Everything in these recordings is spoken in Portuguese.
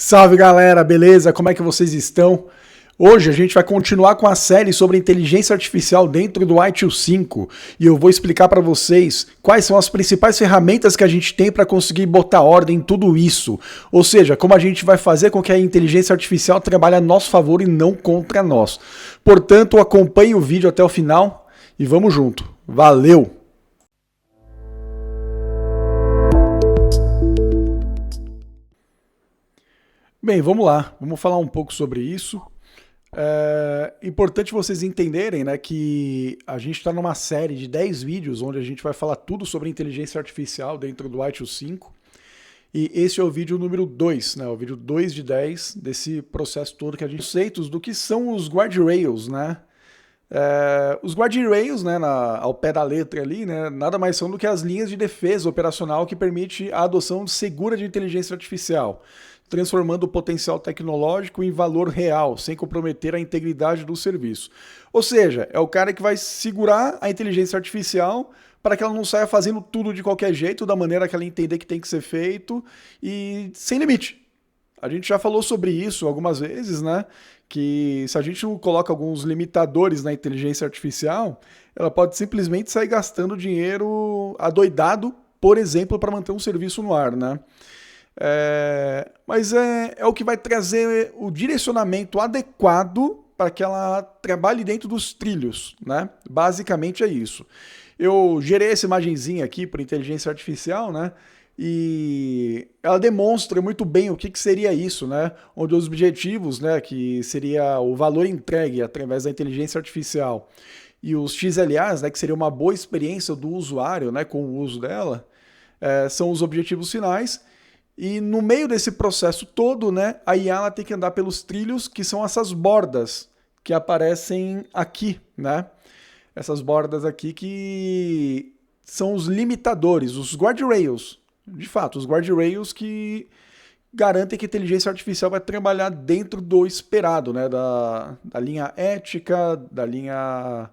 Salve galera, beleza? Como é que vocês estão? Hoje a gente vai continuar com a série sobre inteligência artificial dentro do ITIL 5 e eu vou explicar para vocês quais são as principais ferramentas que a gente tem para conseguir botar ordem em tudo isso. Ou seja, como a gente vai fazer com que a inteligência artificial trabalhe a nosso favor e não contra nós. Portanto, acompanhe o vídeo até o final e vamos junto. Valeu! Bem, vamos lá, vamos falar um pouco sobre isso. É importante vocês entenderem, né, que a gente está numa série de 10 vídeos onde a gente vai falar tudo sobre inteligência artificial dentro do ITIL 5. E esse é o vídeo número 2, né, o vídeo 2 de 10 desse processo todo que a gente conceitos do que são os guardrails, né? Os guardrails, né, ao pé da letra ali, né, nada mais são do que as linhas de defesa operacional que permite a adoção segura de inteligência artificial, transformando o potencial tecnológico em valor real, sem comprometer a integridade do serviço. Ou seja, é o cara que vai segurar a inteligência artificial para que ela não saia fazendo tudo de qualquer jeito, da maneira que ela entender que tem que ser feito e sem limite. A gente já falou sobre isso algumas vezes, né? Que se a gente não coloca alguns limitadores na inteligência artificial, ela pode simplesmente sair gastando dinheiro adoidado, por exemplo, para manter um serviço no ar, né? Mas é o que vai trazer o direcionamento adequado para que ela trabalhe dentro dos trilhos, né? Basicamente é isso. Eu gerei essa imagenzinha aqui por inteligência artificial, né? E ela demonstra muito bem o que seria isso, né? Onde os objetivos, né, que seria o valor entregue através da inteligência artificial e os XLAs, né, que seria uma boa experiência do usuário, né, com o uso dela, são os objetivos finais. E no meio desse processo todo, né, a IA ela tem que andar pelos trilhos, que são essas bordas que aparecem aqui, né? Essas bordas aqui que são os limitadores, os guardrails. De fato, os guardrails que garantem que a inteligência artificial vai trabalhar dentro do esperado, né? Da linha ética, da linha...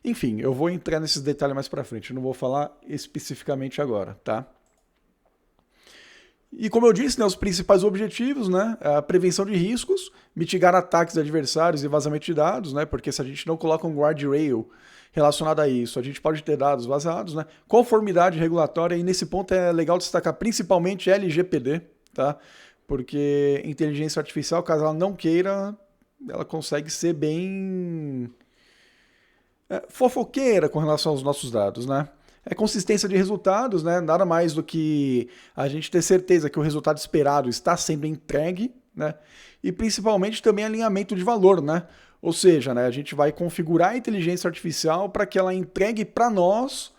Enfim, eu vou entrar nesses detalhes mais para frente, eu não vou falar especificamente agora, tá? E como eu disse, né, os principais objetivos, né, a prevenção de riscos, mitigar ataques de adversários e vazamento de dados, né, porque se a gente não coloca um guardrail relacionado a isso, a gente pode ter dados vazados, né, conformidade regulatória, e nesse ponto é legal destacar principalmente LGPD, tá, porque inteligência artificial, caso ela não queira, ela consegue ser bem fofoqueira com relação aos nossos dados, né. É consistência de resultados, né? Nada mais do que a gente ter certeza que o resultado esperado está sendo entregue, né? E principalmente também alinhamento de valor, né? Ou seja, né, a gente vai configurar a inteligência artificial para que ela entregue para nós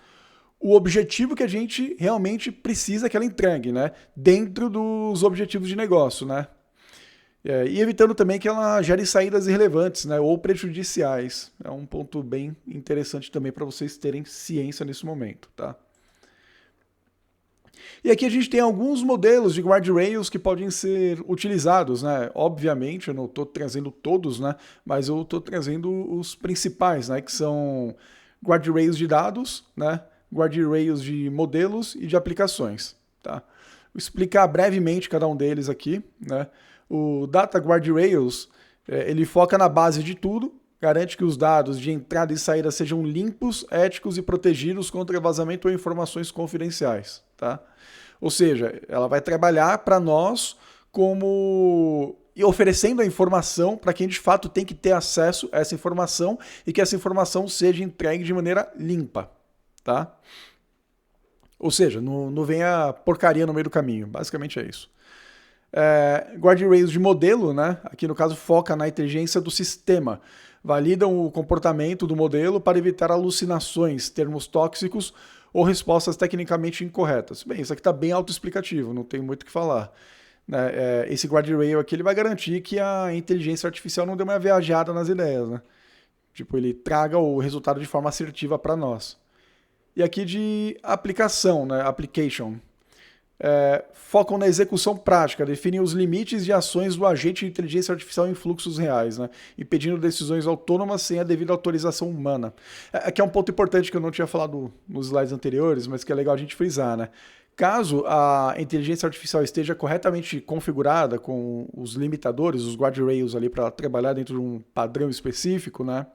o objetivo que a gente realmente precisa que ela entregue, né? Dentro dos objetivos de negócio, né? E evitando também que ela gere saídas irrelevantes, né, ou prejudiciais. É um ponto bem interessante também para vocês terem ciência nesse momento, tá? E aqui a gente tem alguns modelos de guardrails que podem ser utilizados, né? Obviamente, eu não estou trazendo todos, né? Mas eu estou trazendo os principais, né? Que são guardrails de dados, né? Guardrails de modelos e de aplicações, tá? Vou explicar brevemente cada um deles aqui, né? O Data Guardrails, ele foca na base de tudo, garante que os dados de entrada e saída sejam limpos, éticos e protegidos contra vazamento ou informações confidenciais, tá? Ou seja, ela vai trabalhar para nós como e oferecendo a informação para quem de fato tem que ter acesso a essa informação e que essa informação seja entregue de maneira limpa, tá? Ou seja, não venha porcaria no meio do caminho, basicamente é isso. Guardrails de modelo, né? Aqui no caso foca na inteligência do sistema, validam o comportamento do modelo para evitar alucinações, termos tóxicos ou respostas tecnicamente incorretas. Bem, isso aqui está bem autoexplicativo, não tem muito o que falar. Esse guardrail aqui ele vai garantir que a inteligência artificial não dê uma viajada nas ideias, né? Tipo, ele traga o resultado de forma assertiva para nós. E aqui de aplicação, né? Application. Focam na execução prática, definem os limites de ações do agente de inteligência artificial em fluxos reais, né, impedindo decisões autônomas sem a devida autorização humana. Aqui é um ponto importante que eu não tinha falado nos slides anteriores, mas que é legal a gente frisar, né? Caso a inteligência artificial esteja corretamente configurada com os limitadores, os guardrails ali para trabalhar dentro de um padrão específico, né?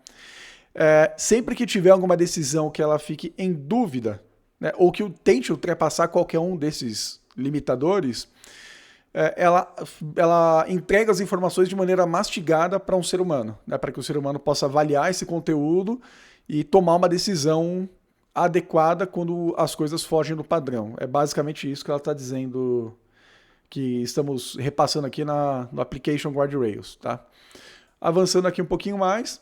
Sempre que tiver alguma decisão que ela fique em dúvida, né, ou que tente ultrapassar qualquer um desses limitadores, ela entrega as informações de maneira mastigada para um ser humano, né, para que o ser humano possa avaliar esse conteúdo e tomar uma decisão adequada quando as coisas fogem do padrão. É basicamente isso que ela está dizendo, que estamos repassando aqui no Application Guardrails. Tá? Avançando aqui um pouquinho mais,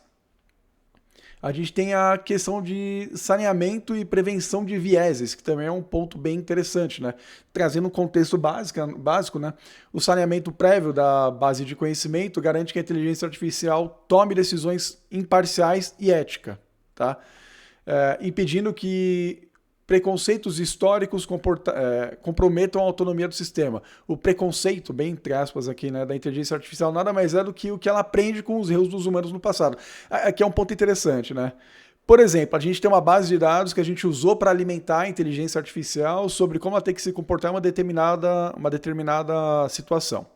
a gente tem a questão de saneamento e prevenção de vieses, que também é um ponto bem interessante, né? Trazendo um contexto básico, né? O saneamento prévio da base de conhecimento garante que a inteligência artificial tome decisões imparciais e éticas, tá? Impedindo que preconceitos históricos comprometam a autonomia do sistema. O preconceito, bem entre aspas aqui, né, da inteligência artificial nada mais é do que o que ela aprende com os erros dos humanos no passado. Aqui é um ponto interessante, né? Por exemplo, a gente tem uma base de dados que a gente usou para alimentar a inteligência artificial sobre como ela tem que se comportar em uma determinada situação.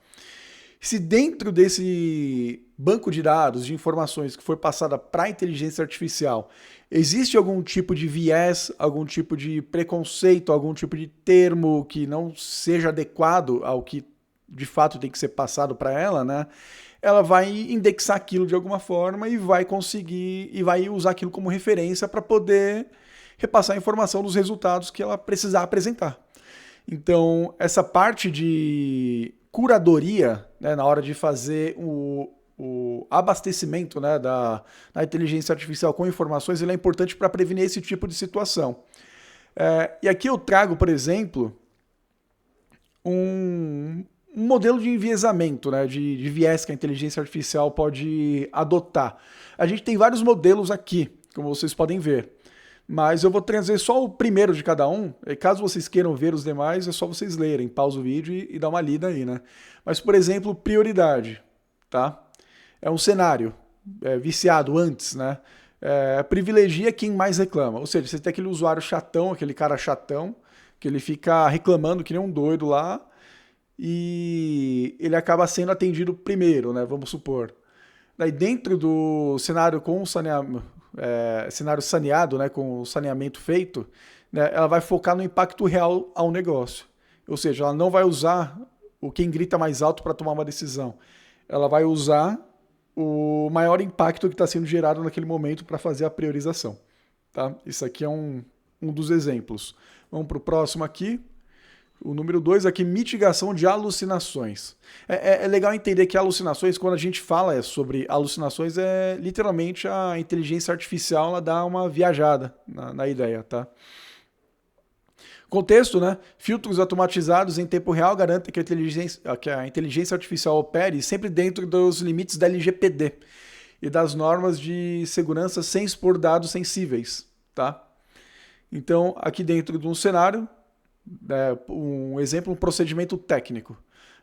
Se dentro desse banco de dados, de informações que foi passada para a inteligência artificial, existe algum tipo de viés, algum tipo de preconceito, algum tipo de termo que não seja adequado ao que de fato tem que ser passado para ela, né? Ela vai indexar aquilo de alguma forma e vai conseguir, e vai usar aquilo como referência para poder repassar a informação dos resultados que ela precisar apresentar. Então, essa parte de curadoria, né, na hora de fazer o abastecimento, né, da inteligência artificial com informações, ele é importante para prevenir esse tipo de situação. E aqui eu trago, por exemplo, um modelo de enviesamento, né, de viés que a inteligência artificial pode adotar. A gente tem vários modelos aqui, como vocês podem ver. Mas eu vou trazer só o primeiro de cada um. E caso vocês queiram ver os demais, é só vocês lerem. Pausa o vídeo e dá uma lida aí, né? Mas, por exemplo, prioridade, tá? É um cenário viciado antes, né? Privilegia quem mais reclama. Ou seja, você tem aquele usuário chatão, aquele cara chatão, que ele fica reclamando que nem um doido lá e ele acaba sendo atendido primeiro, né? Vamos supor. Daí dentro do cenário com cenário saneado, né, com o saneamento feito, né, ela vai focar no impacto real ao negócio. Ou seja, ela não vai usar o quem grita mais alto para tomar uma decisão. Ela vai usar o maior impacto que está sendo gerado naquele momento para fazer a priorização. Tá? Isso aqui é um dos exemplos. Vamos para o próximo aqui. O número 2 aqui, mitigação de alucinações. É legal entender que alucinações, quando a gente fala sobre alucinações, é literalmente a inteligência artificial ela dá uma viajada na ideia, tá? Contexto, né? Filtros automatizados em tempo real garantem que a inteligência artificial opere sempre dentro dos limites da LGPD e das normas de segurança sem expor dados sensíveis, tá? Então, aqui dentro de um cenário, um exemplo, um procedimento técnico.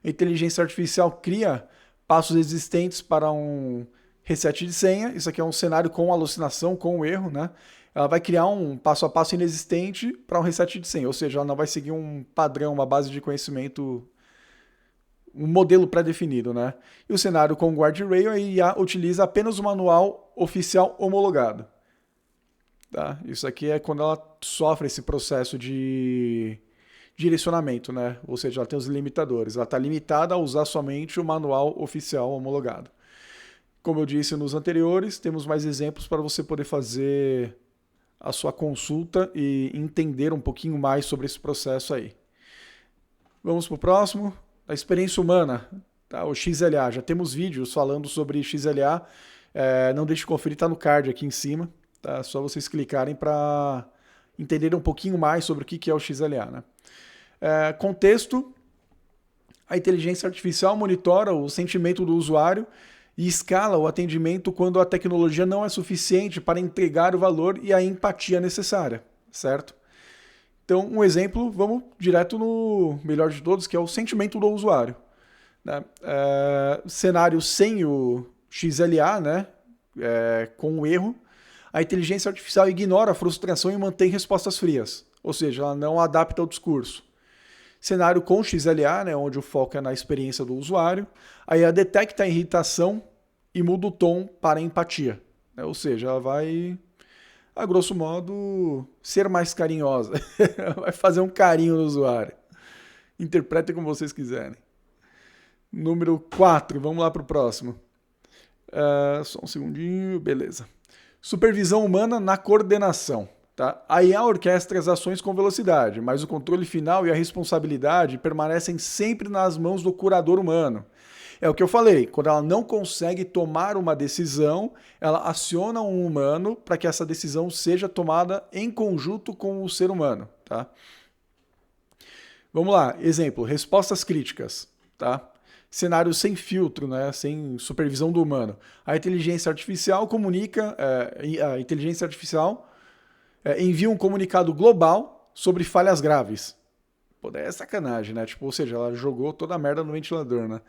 A inteligência artificial cria passos existentes para um reset de senha. Isso aqui é um cenário com alucinação, com erro, né? Ela vai criar um passo a passo inexistente para um reset de senha, ou seja, ela não vai seguir um padrão, uma base de conhecimento, um modelo pré-definido, né? E o cenário com guardrail, a IA utiliza apenas o manual oficial homologado. Tá? Isso aqui é quando ela sofre esse processo de direcionamento, né? Ou seja, ela tem os limitadores. Ela está limitada a usar somente o manual oficial homologado. Como eu disse nos anteriores, temos mais exemplos para você poder fazer a sua consulta e entender um pouquinho mais sobre esse processo aí. Vamos para o próximo. A experiência humana, tá? O XLA. Já temos vídeos falando sobre XLA. Não deixe de conferir, está no card aqui em cima. Tá? Só vocês clicarem para entender um pouquinho mais sobre o que é o XLA, né? Contexto, a inteligência artificial monitora o sentimento do usuário e escala o atendimento quando a tecnologia não é suficiente para entregar o valor e a empatia necessária, certo? Então, um exemplo, vamos direto no melhor de todos, que é o sentimento do usuário. Né? Cenário sem o XLA, né? Com o erro, a inteligência artificial ignora a frustração e mantém respostas frias, ou seja, ela não adapta o discurso. Cenário com XLA, né, onde o foco é na experiência do usuário. Aí ela detecta a irritação e muda o tom para empatia. Né? Ou seja, ela vai, a grosso modo, ser mais carinhosa. Vai fazer um carinho no usuário. Interpretem como vocês quiserem. Número 4, vamos lá para o próximo. Só um segundinho, beleza. Supervisão humana na coordenação. Tá? A IA orquestra as ações com velocidade, mas o controle final e a responsabilidade permanecem sempre nas mãos do curador humano. É o que eu falei, quando ela não consegue tomar uma decisão, ela aciona um humano para que essa decisão seja tomada em conjunto com o ser humano. Tá? Vamos lá, exemplo, respostas críticas. Tá? Cenário sem filtro, né, sem supervisão do humano. A inteligência artificial comunica, a inteligência artificial envia um comunicado global sobre falhas graves. Pô, daí é sacanagem, né? Tipo, ou seja, ela jogou toda a merda no ventilador, né?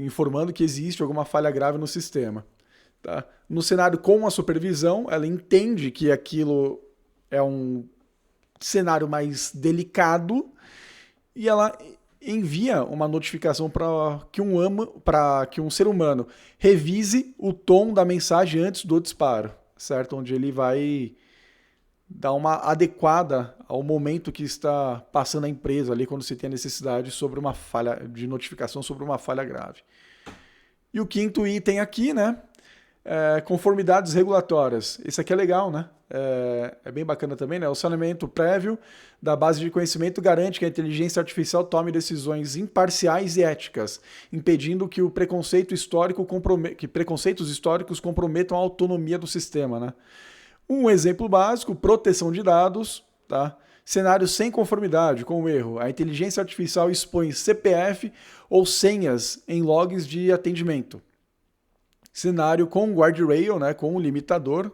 Informando que existe alguma falha grave no sistema. Tá? No cenário com a supervisão, ela entende que aquilo é um cenário mais delicado e ela envia uma notificação para que um ser humano revise o tom da mensagem antes do disparo, certo? Onde ele vai dar uma adequada ao momento que está passando a empresa ali quando se tem a necessidade sobre uma falha de notificação sobre uma falha grave. E o quinto item aqui, né? Conformidades regulatórias. Esse aqui é legal, né? É bem bacana também, né? O saneamento prévio da base de conhecimento garante que a inteligência artificial tome decisões imparciais e éticas, impedindo que preconceitos históricos comprometam a autonomia do sistema, né? Um exemplo básico, proteção de dados, tá? Cenário sem conformidade com o erro. A inteligência artificial expõe CPF ou senhas em logs de atendimento. Cenário com guardrail, né, com um limitador,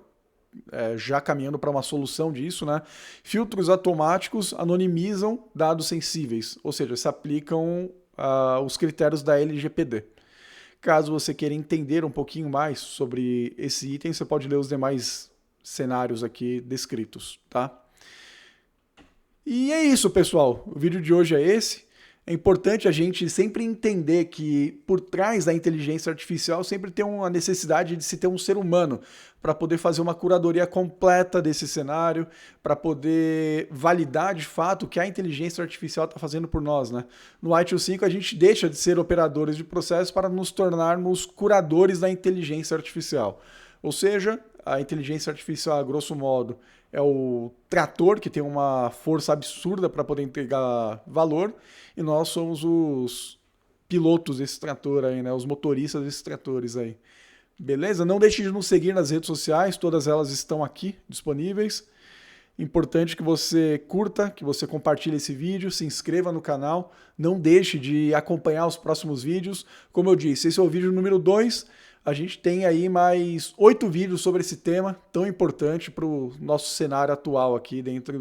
já caminhando para uma solução disso, né? Filtros automáticos anonimizam dados sensíveis, ou seja, se aplicam os critérios da LGPD. Caso você queira entender um pouquinho mais sobre esse item, você pode ler os demais cenários aqui descritos, tá? E é isso, pessoal. O vídeo de hoje é esse. É importante a gente sempre entender que por trás da inteligência artificial sempre tem uma necessidade de se ter um ser humano para poder fazer uma curadoria completa desse cenário, para poder validar de fato o que a inteligência artificial está fazendo por nós, né? No ITIL 5 a gente deixa de ser operadores de processos para nos tornarmos curadores da inteligência artificial. Ou seja, a inteligência artificial, a grosso modo, é o trator que tem uma força absurda para poder entregar valor, e nós somos os pilotos desse trator aí, né? Os motoristas desses tratores aí. Beleza? Não deixe de nos seguir nas redes sociais, todas elas estão aqui disponíveis. Importante que você curta, que você compartilhe esse vídeo, se inscreva no canal, não deixe de acompanhar os próximos vídeos. Como eu disse, esse é o vídeo número 2. A gente tem aí mais 8 vídeos sobre esse tema tão importante para o nosso cenário atual aqui dentro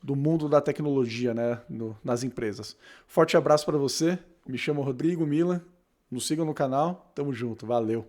do mundo da tecnologia, né, nas empresas. Forte abraço para você, me chamo Rodrigo Mila, nos sigam no canal, tamo junto, valeu!